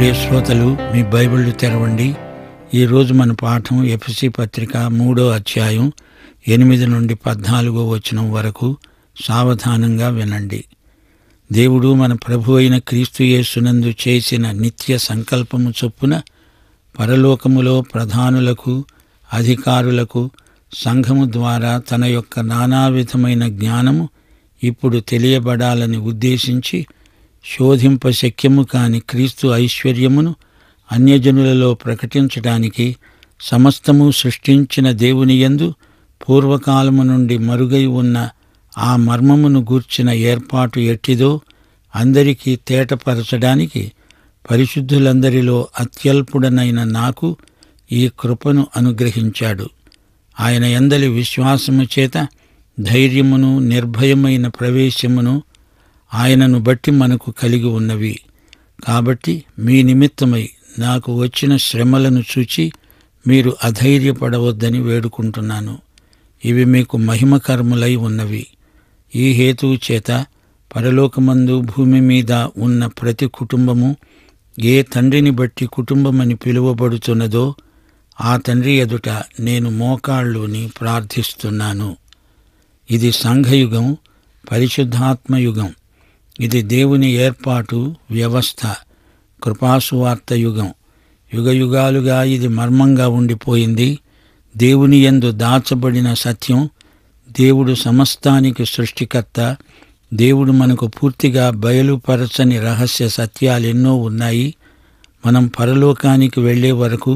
ప్రియ శ్రోతలు, మీ బైబిళ్ళు తెరవండి. ఈరోజు మన పాఠం ఎఫెసీ పత్రిక 3వ అధ్యాయం 8 నుండి 14వ వచనం వరకు. సావధానంగా వినండి. దేవుడు మన ప్రభు అయిన క్రీస్తు యేసునందు చేసిన నిత్య సంకల్పము చొప్పున పరలోకములో ప్రధానులకు, అధికారులకు సంఘము ద్వారా తన యొక్క నానావిధమైన జ్ఞానము ఇప్పుడు తెలియబడాలని ఉద్దేశించి శోధింపశక్యము కాని క్రీస్తు ఐశ్వర్యమును అన్యజనులలో ప్రకటించడానికి సమస్తము సృష్టించిన దేవుని యందు పూర్వకాలము నుండి మరుగై ఉన్న ఆ మర్మమును గూర్చిన ఏర్పాటు ఎట్టిదో అందరికీ తేటపరచడానికి పరిశుద్ధులందరిలో అత్యల్పుడనైన నాకు ఈ కృపను అనుగ్రహించాడు. ఆయన యందలి విశ్వాసము చేత ధైర్యమును, నిర్భయమైన ప్రవేశమును ఆయనను బట్టి మనకు కలిగి ఉన్నవి. కాబట్టి మీ నిమిత్తమై నాకు వచ్చిన శ్రమలను చూచి మీరు అధైర్యపడవద్దని వేడుకుంటున్నాను. ఇవి మీకు మహిమకరములై ఉన్నవి. ఈ హేతువు చేత పరలోకమందు భూమి మీద ఉన్న ప్రతి కుటుంబము ఏ తండ్రిని బట్టి కుటుంబమని పిలువబడుతున్నదో ఆ తండ్రి ఎదుట నేను మోకాళ్ళుని ప్రార్థిస్తున్నాను. ఇది సంఘయుగం, పరిశుద్ధాత్మయుగం. ఇది దేవుని ఏర్పాటు, వ్యవస్థ, కృపాసువార్త యుగం. యుగయుగాలుగా ఇది మర్మంగా ఉండిపోయింది. దేవుని యందు దాచబడిన సత్యం, దేవుడు సమస్తానికి సృష్టికర్త, దేవుడు మనకు పూర్తిగా బయలుపరచని రహస్య సత్యాలెన్నో ఉన్నాయి. మనం పరలోకానికి వెళ్లే వరకు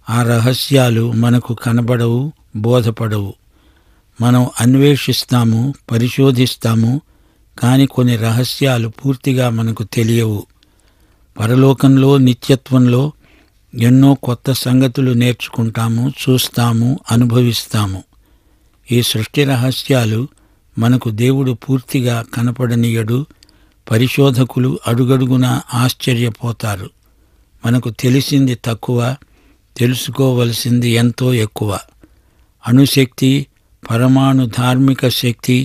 ఆ రహస్యాలు మనకు కనబడవు, బోధపడవు. మనం అన్వేషిస్తాము, పరిశోధిస్తాము, కాని కొన్ని రహస్యాలు పూర్తిగా మనకు తెలియవు. పరలోకంలో, నిత్యత్వంలో ఎన్నో కొత్త సంగతులు నేర్చుకుంటాము, చూస్తాము, అనుభవిస్తాము. ఈ సృష్టి రహస్యాలు మనకు దేవుడు పూర్తిగా కనపడనీయడు. పరిశోధకులు అడుగడుగునా ఆశ్చర్యపోతారు. మనకు తెలిసింది తక్కువ, తెలుసుకోవలసింది ఎంతో ఎక్కువ. అణుశక్తి, పరమాణు ధార్మిక శక్తి,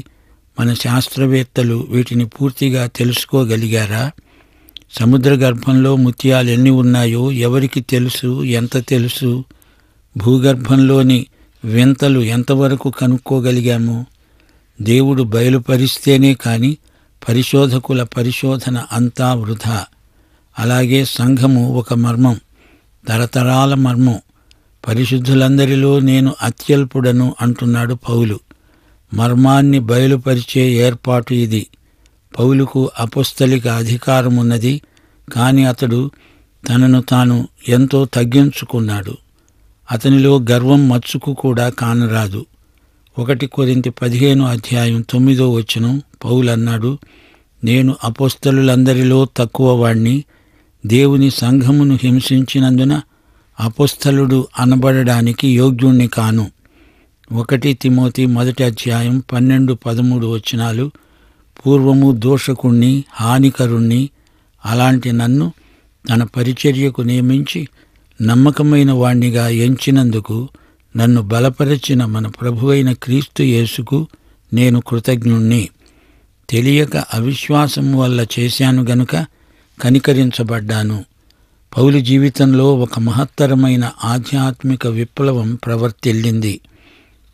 మన శాస్త్రవేత్తలు వీటిని పూర్తిగా తెలుసుకోగలిగారా? సముద్ర గర్భంలో ముత్యాలు ఎన్ని ఉన్నాయో ఎవరికి తెలుసు, ఎంత తెలుసు? భూగర్భంలోని వింతలు ఎంతవరకు కనుక్కోగలిగాము? దేవుడు బయలుపరిస్తేనే కాని పరిశోధకుల పరిశోధన అంతా వృధా. అలాగే సంఘము ఒక మర్మం, తరతరాల మర్మం. పరిశుద్ధులందరిలో నేను అత్యల్పుడను అంటున్నాడు పౌలు. మర్మాన్ని బయలుపరిచే ఏర్పాటు ఇది. పౌలుకు అపొస్తలిక అధికారమున్నది, కాని అతడు తనను తాను ఎంతో తగ్గించుకున్నాడు. అతనిలో గర్వం మచ్చుకు కూడా కానరాదు. 1 కొరింథీ 15వ అధ్యాయం 9వ వచనం పౌలన్నాడు, నేను అపొస్తలులందరిలో తక్కువ వాణ్ణి, దేవుని సంఘమును హింసించినందున అపొస్తలుడు అనబడడానికి యోగ్యుణ్ణి కాను. 1 తిమోతి 1వ అధ్యాయం 12-13 వచనాలు. పూర్వము దోషకుణ్ణి, హానికరుణ్ణి, అలాంటి నన్ను తన పరిచర్యకు నియమించి నమ్మకమైన వాణ్ణిగా ఎంచినందుకు నన్ను బలపరచిన మన ప్రభువైన క్రీస్తు యేసుకు నేను కృతజ్ఞుణ్ణి. తెలియక అవిశ్వాసము వల్ల చేశాను గనుక కనికరించబడ్డాను. పౌలు జీవితంలో ఒక మహత్తరమైన ఆధ్యాత్మిక విప్లవం ప్రవర్తిల్లింది.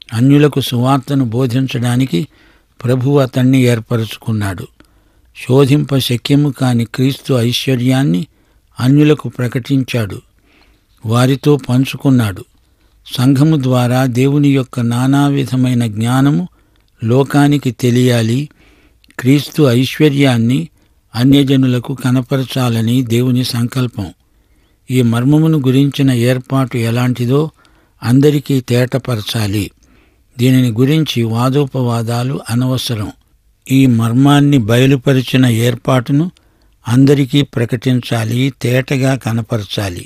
అన్యులకు సువార్తను బోధించడానికి ప్రభువు అతన్ని ఏర్పరచుకున్నాడు. శోధింప శక్యము కాని క్రీస్తు ఐశ్వర్యాన్ని అన్యులకు ప్రకటించాడు, వారితో పంచుకున్నాడు. సంఘము ద్వారా దేవుని యొక్క నానావిధమైన జ్ఞానము లోకానికి తెలియాలి. క్రీస్తు ఐశ్వర్యాన్ని అన్యజనులకు కనపరచాలని దేవుని సంకల్పం. ఈ మర్మమును గురించిన ఏర్పాటు ఎలాంటిదో అందరికీ తేటపరచాలి. దీనిని గురించి వాదోపవాదాలు అనవసరం. ఈ మర్మాన్ని బయలుపరిచిన ఏర్పాటును అందరికీ ప్రకటించాలి, తేటగా కనపరచాలి.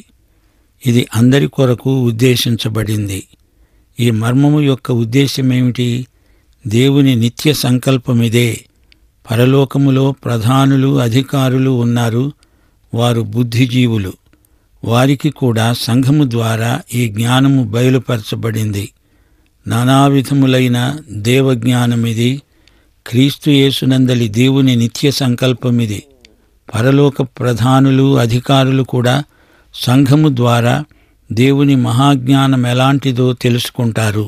ఇది అందరి కొరకు ఉద్దేశించబడింది. ఈ మర్మము యొక్క ఉద్దేశమేమిటి? దేవుని నిత్య సంకల్పమిదే. పరలోకములో ప్రధానులు, అధికారులు ఉన్నారు. వారు బుద్ధిజీవులు. వారికి కూడా సంఘము ద్వారా ఈ జ్ఞానము బయలుపరచబడింది. నానావిధములైన దేవజ్ఞానమిది. క్రీస్తు యేసునందలి దేవుని నిత్య సంకల్పమిది. పరలోక ప్రధానులు, అధికారులు కూడా సంఘము ద్వారా దేవుని మహాజ్ఞానం ఎలాంటిదో తెలుసుకుంటారు.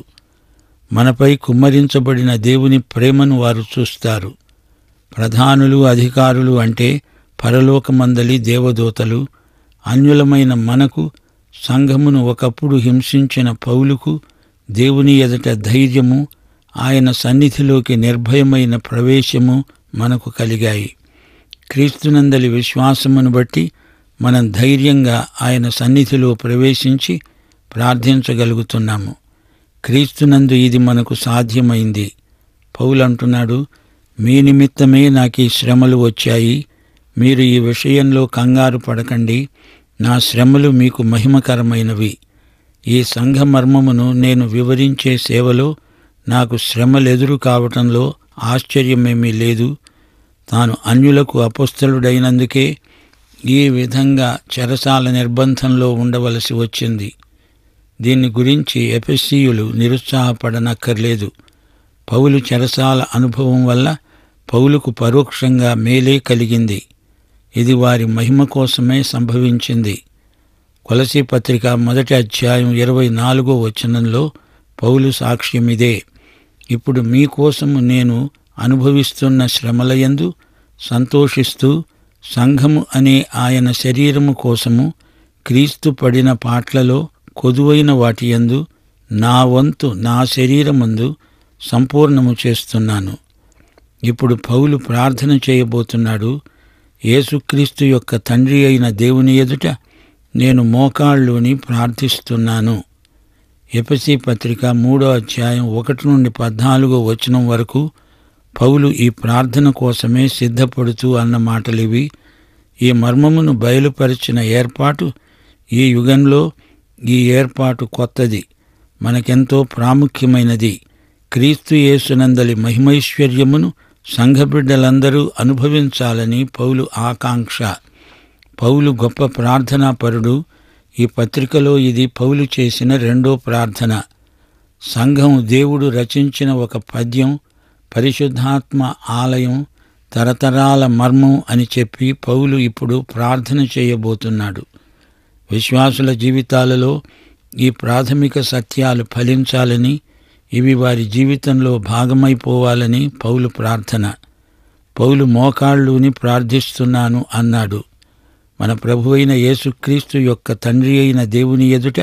మనపై కుమ్మరించబడిన దేవుని ప్రేమను వారు చూస్తారు. ప్రధానులు, అధికారులు అంటే పరలోకమందలి దేవదూతలు. అన్యులమైన మనకు, సంఘమును ఒకప్పుడు హింసించిన పౌలుకు దేవుని ఎదుట ధైర్యము, ఆయన సన్నిధిలోకి నిర్భయమైన ప్రవేశము మనకు కలిగాయి. క్రీస్తునందలి విశ్వాసమును బట్టి మనం ధైర్యంగా ఆయన సన్నిధిలో ప్రవేశించి ప్రార్థించగలుగుతున్నాము. క్రీస్తునందు ఇది మనకు సాధ్యమైంది. పౌలు అంటున్నాడు, మీ నిమిత్తమే నాకు ఈ శ్రమలు వచ్చాయి. మీరు ఈ విషయంలో కంగారు పడకండి. నా శ్రమలు మీకు మహిమకరమైనవి. ఈ సంఘ మర్మమును నేను వివరించే సేవలో నాకు శ్రమలెదురు కావటంలో ఆశ్చర్యమేమీ లేదు. తాను అన్యులకు అపొస్తలుడైనందుకే ఈ విధంగా చెరసాల నిర్బంధంలో ఉండవలసి వచ్చింది. దీన్ని గురించి ఎఫెసీయులు నిరుత్సాహపడనక్కర్లేదు. పౌలు చెరసాల అనుభవం వల్ల పౌలుకు పరోక్షంగా మేలే కలిగింది. ఇది వారి మహిమ కోసమే సంభవించింది. కొలసీ పత్రిక 1 అధ్యాయం 24వ వచనంలో పౌలు సాక్ష్యమిదే. ఇప్పుడు మీకోసము నేను అనుభవిస్తున్న శ్రమలయందు సంతోషిస్తూ సంఘము అనే ఆయన శరీరము కోసము క్రీస్తు పడిన పాట్లలో కొదువైన వాటియందు నా వంతు నా శరీరమందు సంపూర్ణము చేస్తున్నాను. ఇప్పుడు పౌలు ప్రార్థన చేయబోతున్నాడు. యేసుక్రీస్తు యొక్క తండ్రి అయిన దేవుని ఎదుట నేను మోకాళ్ళుని ప్రార్థిస్తున్నాను. ఎఫెసీ పత్రిక 3వ అధ్యాయం 1 నుండి 14వ వచనం వరకు పౌలు ఈ ప్రార్థన కోసమే సిద్ధపడుతూ అన్న మాటలివి. ఈ మర్మమును బయలుపరిచిన ఏర్పాటు ఈ యుగంలో, ఈ ఏర్పాటు కొత్తది, మనకెంతో ప్రాముఖ్యమైనది. క్రీస్తు యేసునందలి మహిమైశ్వర్యమును సంఘబిడ్డలందరూ అనుభవించాలని పౌలు ఆకాంక్ష. పౌలు గొప్ప ప్రార్థనాపరుడు. ఈ పత్రికలో ఇది పౌలు చేసిన రెండో ప్రార్థన. సంఘం దేవుడు రచించిన ఒక పద్యం, పరిశుద్ధాత్మ ఆలయం, తరతరాల మర్మం అని చెప్పి పౌలు ఇప్పుడు ప్రార్థన చేయబోతున్నాడు. విశ్వాసుల జీవితాలలో ఈ ప్రాథమిక సత్యాలు ఫలించాలని, ఇవి వారి జీవితంలో భాగమైపోవాలని పౌలు ప్రార్థన. పౌలు మోకాళ్ళుని ప్రార్థిస్తున్నాను అన్నాడు. మన ప్రభువైన యేసుక్రీస్తు యొక్క తండ్రి అయిన దేవుని ఎదుట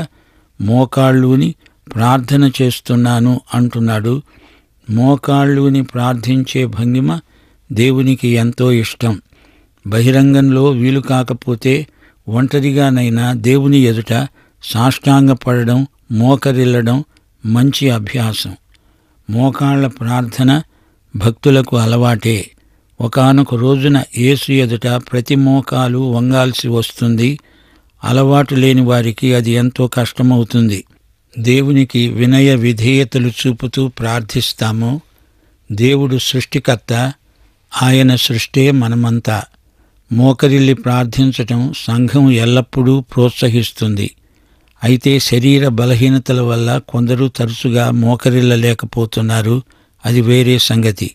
మోకాళ్ళుని ప్రార్థన చేస్తున్నాను అంటున్నాడు. మోకాళ్ళుని ప్రార్థించే భంగిమ దేవునికి ఎంతో ఇష్టం. బహిరంగంలో వీలు కాకపోతే ఒంటరిగానైనా దేవుని ఎదుట సాష్టాంగపడడం, మోకరిల్లడం మంచి అభ్యాసం. మోకాళ్ల ప్రార్థన భక్తులకు అలవాటే. ఒకానొక రోజున యేసు ఎదుట ప్రతి మోకాలు వంగాల్సి వస్తుంది. అలవాటు లేని వారికి అది ఎంతో కష్టమవుతుంది. దేవునికి వినయ విధేయతలు చూపుతూ ప్రార్థిస్తాము. దేవుడు సృష్టికర్త, ఆయన సృష్టే మనమంతా. మోకరిల్లి ప్రార్థించటం సంఘం ఎల్లప్పుడూ ప్రోత్సహిస్తుంది. అయితే శరీర బలహీనతల వల్ల కొందరు తరచుగా మోకరిల్లలేకపోతున్నారు. అది వేరే సంగతి.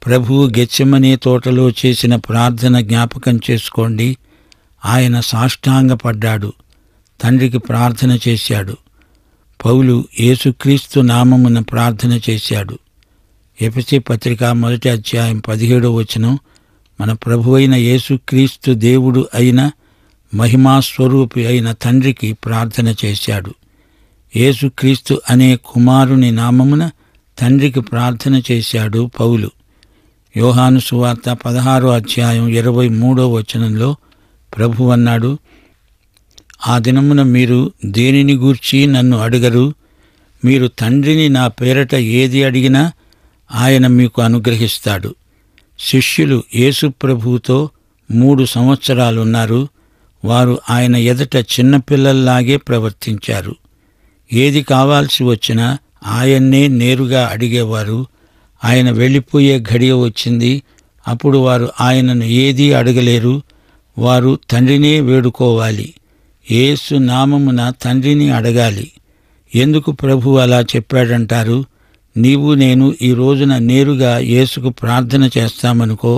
ప్రభువు గెత్సెమనే తోటలో చేసిన ప్రార్థన జ్ఞాపకం చేసుకోండి. ఆయన సాష్టాంగపడ్డాడు, తండ్రికి ప్రార్థన చేశాడు. పౌలు యేసుక్రీస్తు నామమున ప్రార్థన చేశాడు. ఎఫెసీ పత్రిక 1 అధ్యాయం 17వ వచనం, మన ప్రభువైన యేసుక్రీస్తు దేవుడు అయిన మహిమాస్వరూపి అయిన తండ్రికి ప్రార్థన చేశాడు. యేసుక్రీస్తు అనే కుమారుని నామమున తండ్రికి ప్రార్థన చేశాడు పౌలు. యోహాను సువార్త 16వ అధ్యాయం 23వ వచనంలో ప్రభువు అన్నాడు, ఆ దినమున మీరు దేనిని గూర్చి నన్ను అడగరు. మీరు తండ్రిని నా పేరట ఏది అడిగినా ఆయన మీకు అనుగ్రహిస్తాడు. శిష్యులు యేసు ప్రభువుతో 3 సంవత్సరాలున్నారు. వారు ఆయన ఎదుట చిన్నపిల్లల్లాగే ప్రవర్తించారు. ఏది కావాల్సి వచ్చినా ఆయన్నే నేరుగా అడిగేవారు. ఆయన వెళ్ళిపోయే ఘడియ వచ్చింది. అప్పుడు వారు ఆయనను ఏదీ అడగలేరు. వారు తండ్రినే వేడుకోవాలి. యేసు నామమున తండ్రిని అడగాలి. ఎందుకు ప్రభువు అలా చెప్పాడంటారు? నీవు నేను ఈ రోజున నేరుగా యేసుకు ప్రార్థన చేస్తామనుకో,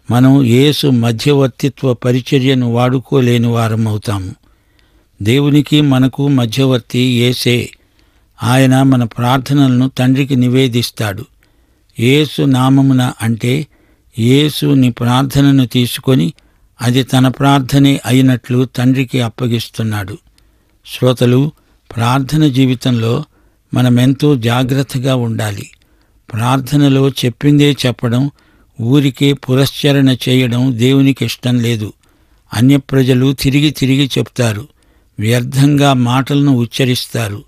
మనం యేసు మధ్యవర్తిత్వ పరిచర్యను వాడుకోలేని వారమవుతాము. దేవునికి మనకు మధ్యవర్తి యేసే. ఆయన మన ప్రార్థనలను తండ్రికి నివేదిస్తాడు. యేసు నామమున అంటే యేసు నీ ప్రార్థనను తీసుకొని అది తన ప్రార్థనే అయినట్లు తండ్రికి అప్పగిస్తున్నాడు. శ్రోతలు, ప్రార్థన జీవితంలో మనమెంతో జాగ్రత్తగా ఉండాలి. ప్రార్థనలో చెప్పిందే చెప్పడం, ఊరికే పురస్చరణ చేయడం దేవునికి ఇష్టం లేదు. అన్యప్రజలు తిరిగి తిరిగి చెప్తారు, వ్యర్థంగా మాటలను ఉచ్చరిస్తారు.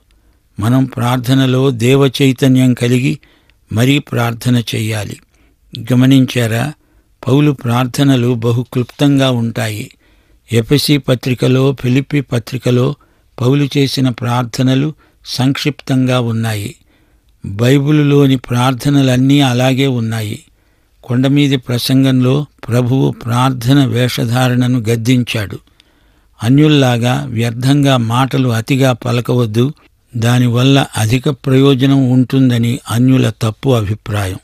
మనం ప్రార్థనలో దేవ చైతన్యం కలిగి మరీ ప్రార్థన చెయ్యాలి. గమనించారా? పౌలు ప్రార్థనలు బహు క్లుప్తంగా ఉంటాయి. ఎఫెసీ పత్రికలో, ఫిలిప్పీ పత్రికలో పౌలు చేసిన ప్రార్థనలు సంక్షిప్తంగా ఉన్నాయి. బైబిలులోని ప్రార్థనలన్నీ అలాగే ఉన్నాయి. కొండమీది ప్రసంగంలో ప్రభువు ప్రార్థన వేషధారణను గద్దించాడు. అన్యుల్లాగా వ్యర్థంగా మాటలు అతిగా పలకవద్దు, దానివల్ల అధిక ప్రయోజనం ఉంటుందని అన్యుల తప్పు అభిప్రాయం.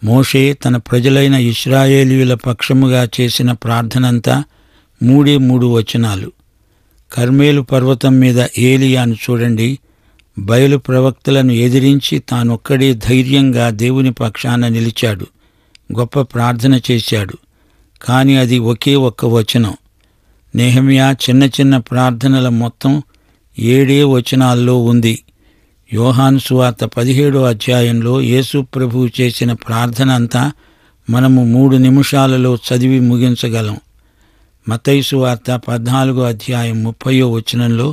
మోషే తన ప్రజలైన ఇశ్రాయేలీయుల పక్షముగా చేసిన ప్రార్థనంతా 3 వచనాలు. కర్మేలు పర్వతం మీద ఏలియాను చూడండి. బయలు ప్రవక్తలను ఎదిరించి తానొక్కడే ధైర్యంగా దేవుని పక్షాన నిలిచాడు. గొప్ప ప్రార్థన చేశాడు. కాని అది ఒకే ఒక్క వచనం. నెహెమ్యా చిన్న చిన్న ప్రార్థనల మొత్తం 7 వచనాల్లో ఉంది. యోహాను సువార్త 17వ అధ్యాయంలో యేసు ప్రభువు చేసిన ప్రార్థన అంతా మనము 3 నిమిషాలలో చదివి ముగించగలం. మత్తయి సువార్త 14వ అధ్యాయం 30వ వచనంలో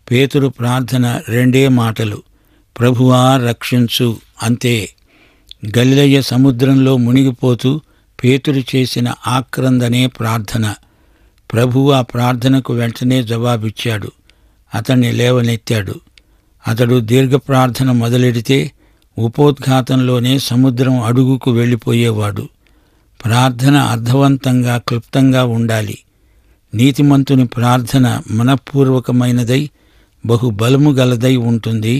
పేతురు ప్రార్థన 2 మాటలు, ప్రభువా రక్షించు, అంతే. గలిలయ సముద్రంలో మునిగిపోతూ పేతురు చేసిన ఆక్రందనే ప్రార్థన. ప్రభువు ఆ ప్రార్థనకు వెంటనే జవాబిచ్చాడు. అతన్ని లేవనెత్తాడు. అతడు దీర్ఘ ప్రార్థన మొదలెడితే ఉపోద్ఘాతంలోనే సముద్రం అడుగుకు వెళ్ళిపోయేవాడు. ప్రార్థన అర్థవంతంగా, క్లుప్తంగా ఉండాలి. నీతిమంతుని ప్రార్థన మనఃపూర్వకమైనదై బహుబలము గలదై ఉంటుంది.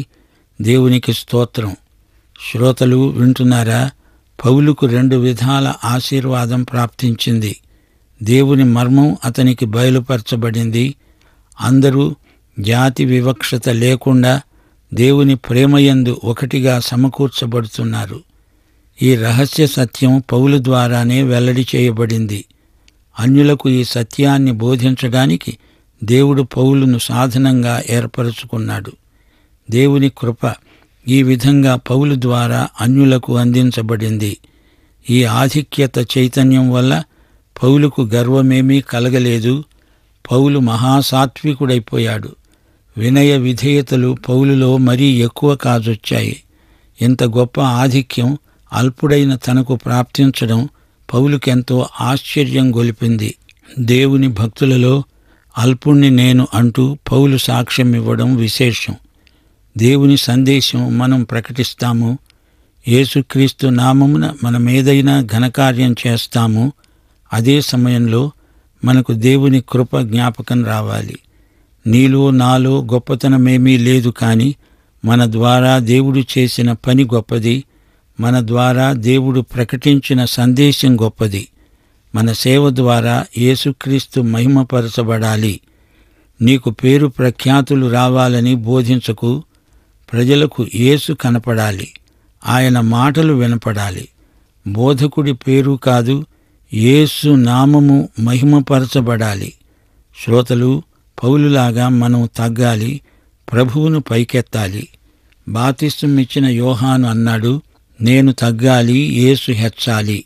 దేవునికి స్తోత్రం. శ్రోతలు వింటున్నారా? పౌలుకు 2 విధాల ఆశీర్వాదం ప్రాప్తించింది. దేవుని మర్మం అతనికి బయలుపరచబడింది. అందరూ జాతి వివక్షత లేకుండా దేవుని ప్రేమయందు ఒకటిగా సమకూర్చబడుతున్నారు. ఈ రహస్య సత్యం పౌలు ద్వారానే వెల్లడి చేయబడింది. అన్యులకు ఈ సత్యాన్ని బోధించడానికి దేవుడు పౌలును సాధనంగా ఏర్పరచుకున్నాడు. దేవుని కృప ఈ విధంగా పౌలు ద్వారా అన్యులకు అందించబడింది. ఈ ఆధిక్యత చైతన్యం వల్ల పౌలుకు గర్వమేమీ కలగలేదు. పౌలు మహాసాత్వికుడైపోయాడు. వినయ విధేయతలు పౌలులో మరీ ఎక్కువ కాజొచ్చాయి. ఇంత గొప్ప ఆధిక్యం అల్పుడైన తనకు ప్రాప్తించడం పౌలుకెంతో ఆశ్చర్యం గొలిపింది. దేవుని భక్తులలో అల్పుణ్ణి నేను అంటూ పౌలు సాక్ష్యం ఇవ్వడం విశేషం. దేవుని సందేశం మనం ప్రకటిస్తాము. యేసుక్రీస్తు నామమున మనమేదైనా ఘనకార్యం చేస్తాము. అదే సమయంలో మనకు దేవుని కృప జ్ఞాపకం రావాలి. నీలో నాలో గొప్పతనమేమీ లేదు, కాని మన ద్వారా దేవుడు చేసిన పని గొప్పది. మన ద్వారా దేవుడు ప్రకటించిన సందేశం గొప్పది. మన సేవ ద్వారా యేసుక్రీస్తు మహిమపరచబడాలి. నీకు పేరు ప్రఖ్యాతులు రావాలని బోధించకు. ప్రజలకు యేసు కనపడాలి. ఆయన మాటలు వినపడాలి. బోధకుడి పేరు కాదు, యేసు నామము మహిమపరచబడాలి. శ్రోతలు, పౌలులాగా మనం తగ్గాలి, ప్రభువును పైకెత్తాలి. బాప్తిస్మమిచ్చిన యోహాను అన్నాడు, నేను తగ్గాలి, యేసు హెచ్చాలి.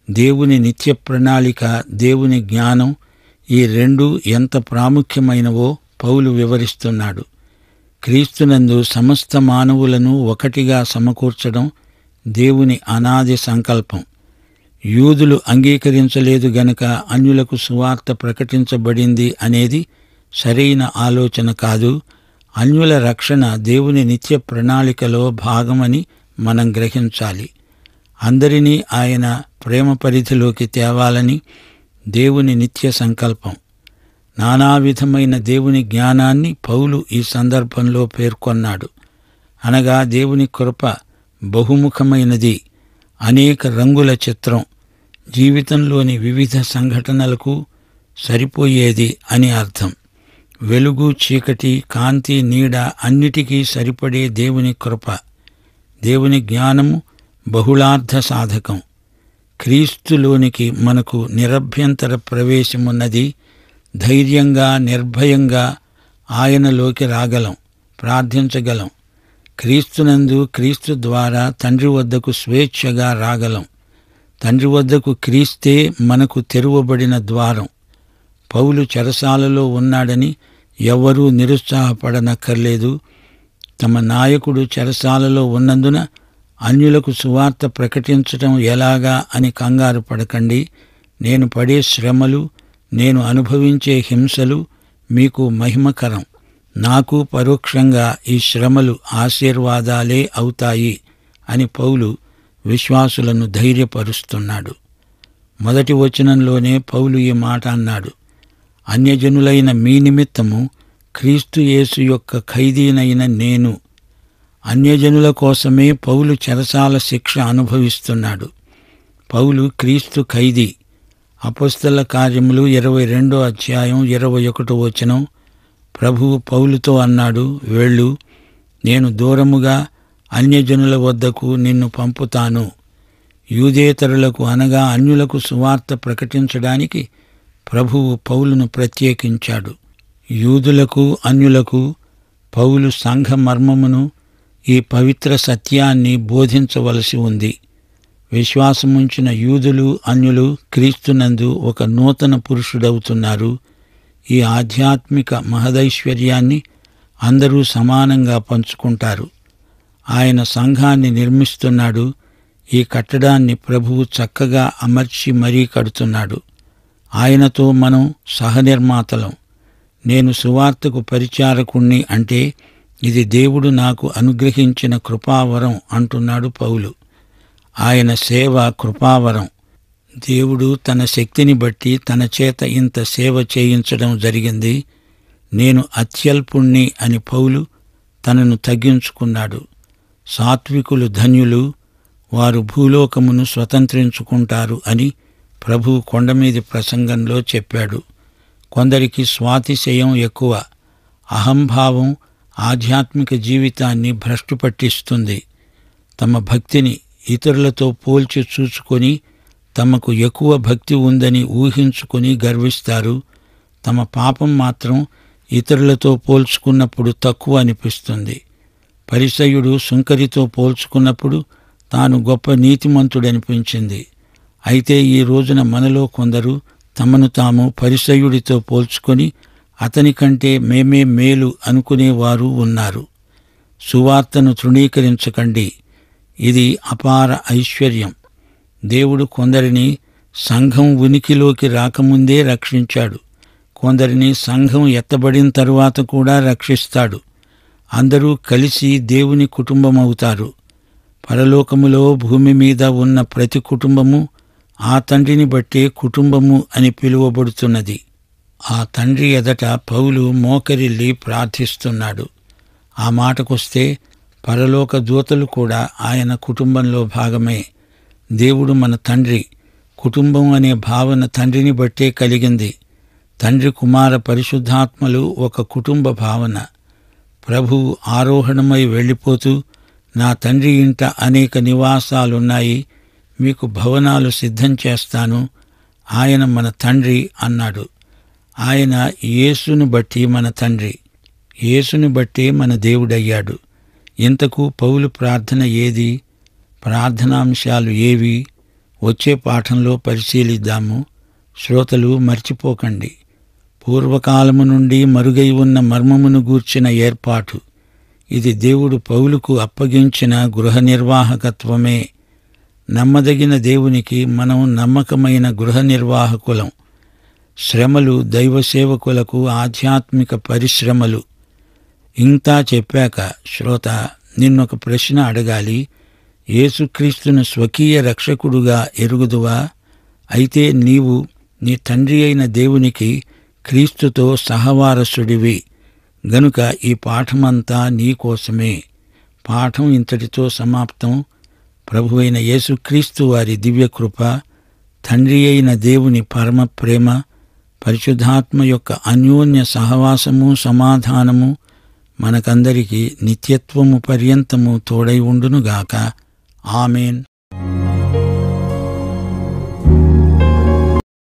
దేవుని నిత్య ప్రణాళిక, దేవుని జ్ఞానం, ఈ 2 ఎంత ప్రాముఖ్యమైనవో పౌలు వివరిస్తున్నాడు. క్రీస్తునందు సమస్త మానవులను ఒకటిగా సమకూర్చడం దేవుని అనాది సంకల్పం. యూదులు అంగీకరించలేదు గనుక అన్యులకు సువార్త ప్రకటించబడింది అనేది సరైన ఆలోచన కాదు. అన్యుల రక్షణ దేవుని నిత్య ప్రణాళికలో భాగమని మనం గ్రహించాలి. అందరినీ ఆయన ప్రేమ పరిధిలోకి తేవాలని దేవుని నిత్య సంకల్పం. నానావిధమైన దేవుని జ్ఞానాన్ని పౌలు ఈ సందర్భంలో పేర్కొన్నాడు. అనగా దేవుని కృప బహుముఖమైనది, అనేక రంగుల చిత్రం. జీవితంలోని వివిధ సంఘటనలకు సరిపోయేది అని అర్థం. వెలుగు, చీకటి, కాంతి, నీడ అన్నిటికీ సరిపడే దేవుని కృప, దేవుని జ్ఞానము బహుళార్థ సాధకం. క్రీస్తులోనికి మనకు నిరభ్యంతర ప్రవేశమున్నది. ధైర్యంగా, నిర్భయంగా ఆయనలోకి రాగలం, ప్రార్థించగలం. క్రీస్తునందు, క్రీస్తు ద్వారా తండ్రి వద్దకు స్వేచ్ఛగా రాగలం. తండ్రి వద్దకు క్రీస్తే మనకు తెరువబడిన ద్వారం. పౌలు చెరసాలలో ఉన్నాడని ఎవ్వరూ నిరుత్సాహపడనక్కర్లేదు. తమ నాయకుడు చెరసాలలో ఉన్నందున అన్యులకు సువార్త ప్రకటించటం ఎలాగా అని కంగారు పడకండి. నేను పడే శ్రమలు, నేను అనుభవించే హింసలు మీకు మహిమకరం. నాకు పరోక్షంగా ఈ శ్రమలు ఆశీర్వాదాలే అవుతాయి అని పౌలు విశ్వాసులను ధైర్యపరుస్తున్నాడు. మొదటి వచనంలోనే పౌలు ఈ మాట అన్నాడు: అన్యజనులైన మీ నిమిత్తము క్రీస్తు యేసు యొక్క ఖైదీనైన నేను. అన్యజనుల కోసమే పౌలు చెరసాల శిక్ష అనుభవిస్తున్నాడు. పౌలు క్రీస్తు ఖైదీ. అపొస్తల కార్యములు 22వ అధ్యాయం 21వ వచనం. ప్రభువు పౌలుతో అన్నాడు, వెళ్ళు, నేను దూరముగా అన్యజనుల వద్దకు నిన్ను పంపుతాను. యూదేతరులకు అనగా అన్యులకు సువార్త ప్రకటించడానికి ప్రభువు పౌలును ప్రత్యేకించాడు. యూదులకు, అన్యులకు పౌలు సంఘ మర్మమును, ఈ పవిత్ర సత్యాన్ని బోధించవలసి ఉంది. విశ్వాసముంచిన యూదులు, అన్యులు క్రీస్తునందు ఒక నూతన పురుషుడవుతున్నారు. ఈ ఆధ్యాత్మిక మహదైశ్వర్యాన్ని అందరూ సమానంగా పంచుకుంటారు. ఆయన సంఘాన్ని నిర్మిస్తున్నాడు. ఈ కట్టడాన్ని ప్రభువు చక్కగా అమర్చి మరీ కడుతున్నాడు. ఆయనతో మనం సహనిర్మాతలం. నేను సువార్తకు పరిచారకుణ్ణి అంటే ఇది దేవుడు నాకు అనుగ్రహించిన కృపావరం అంటున్నాడు పౌలు. ఆయన సేవ కృపావరం. దేవుడు తన శక్తిని బట్టి తన చేత ఇంత సేవ చేయించడం జరిగింది. నేను అత్యల్పుణ్ణి అని పౌలు తనను తగ్గించుకున్నాడు. సాత్వికులు ధన్యులు, వారు భూలోకమును స్వతంత్రించుకుంటారు అని ప్రభువు కొండమీది ప్రసంగంలో చెప్పాడు. కొందరికి స్వాతిశయం ఎక్కువ. అహంభావం ఆధ్యాత్మిక జీవితాన్ని భ్రష్టు పట్టిస్తుంది. తమ భక్తిని ఇతరులతో పోల్చి చూచుకొని తమకు ఎక్కువ భక్తి ఉందని ఊహించుకొని గర్విస్తారు. తమ పాపం మాత్రం ఇతరులతో పోల్చుకున్నప్పుడు తక్కువ అనిపిస్తుంది. పరిసయ్యుడు సుంకరితో పోల్చుకున్నప్పుడు తాను గొప్ప నీతిమంతుడనిపించింది. అయితే ఈ రోజున మనలో కొందరు తమను తాము పరిసయ్యుడితో పోల్చుకొని అతని కంటే మేమే మేలు అనుకునేవారు ఉన్నారు. సువార్తను తృణీకరించకండి. ఇది అపార ఐశ్వర్యం. దేవుడు కొందరిని సంఘం ఉనికిలోకి రాకముందే రక్షించాడు. కొందరిని సంఘం ఎత్తబడిన తరువాత కూడా రక్షిస్తాడు. అందరూ కలిసి దేవుని కుటుంబమవుతారు. పరలోకములో భూమి మీద ఉన్న ప్రతి కుటుంబము ఆ తండ్రిని బట్టే కుటుంబము అని పిలువబడుతున్నది. ఆ తండ్రి ఎదట పౌలు మోకరిల్లి ప్రార్థిస్తున్నాడు. ఆ మాటకొస్తే పరలోక దూతలు కూడా ఆయన కుటుంబంలో భాగమే. దేవుడు మన తండ్రి. కుటుంబం అనే భావన తండ్రిని బట్టే కలిగింది. తండ్రి, కుమార, పరిశుద్ధాత్మలు ఒక కుటుంబ భావన. ప్రభువు ఆరోహణమై వెళ్ళిపోతూ, నా తండ్రి ఇంట అనేక నివాసాలున్నాయి, మీకు భవనాలు సిద్ధం చేస్తాను, ఆయన మన తండ్రి అన్నాడు. ఆయన యేసును బట్టి మన తండ్రి, యేసుని బట్టే మన దేవుడయ్యాడు. ఇంతకు పౌలు ప్రార్థన ఏది? ప్రార్థనాంశాలు ఏవి? వచ్చే పాఠంలో పరిశీలిద్దాము. శ్రోతలు మర్చిపోకండి. పూర్వకాలము నుండి మరుగై ఉన్న మర్మమును గూర్చిన ఏర్పాటు. ఇది దేవుడు పౌలుకు అప్పగించిన గృహ నిర్వాహకత్వమే. నమ్మదగిన దేవునికి మనం నమ్మకమైన గృహ నిర్వాహకులం. శ్రమలు దైవసేవకులకు ఆధ్యాత్మిక పరిశ్రమలు. ఇంతా చెప్పాక శ్రోత, నిన్నొక ప్రశ్న అడగాలి. యేసుక్రీస్తును స్వకీయ రక్షకుడుగా ఎరుగుదువా? అయితే నీవు నీ తండ్రి అయిన దేవునికి క్రీస్తుతో సహవారసుడివి గనుక ఈ పాఠమంతా నీకోసమే. పాఠం ఇంతటితో సమాప్తం. ప్రభువైన యేసుక్రీస్తు వారి దివ్యకృప, తండ్రి అయిన దేవుని పరమ ప్రేమ, పరిశుద్ధాత్మ యొక్క అన్యోన్య సహవాసము, సమాధానము మనకందరికీ నిత్యత్వము పర్యంతము తోడై ఉండునుగాక. ఆమేన్.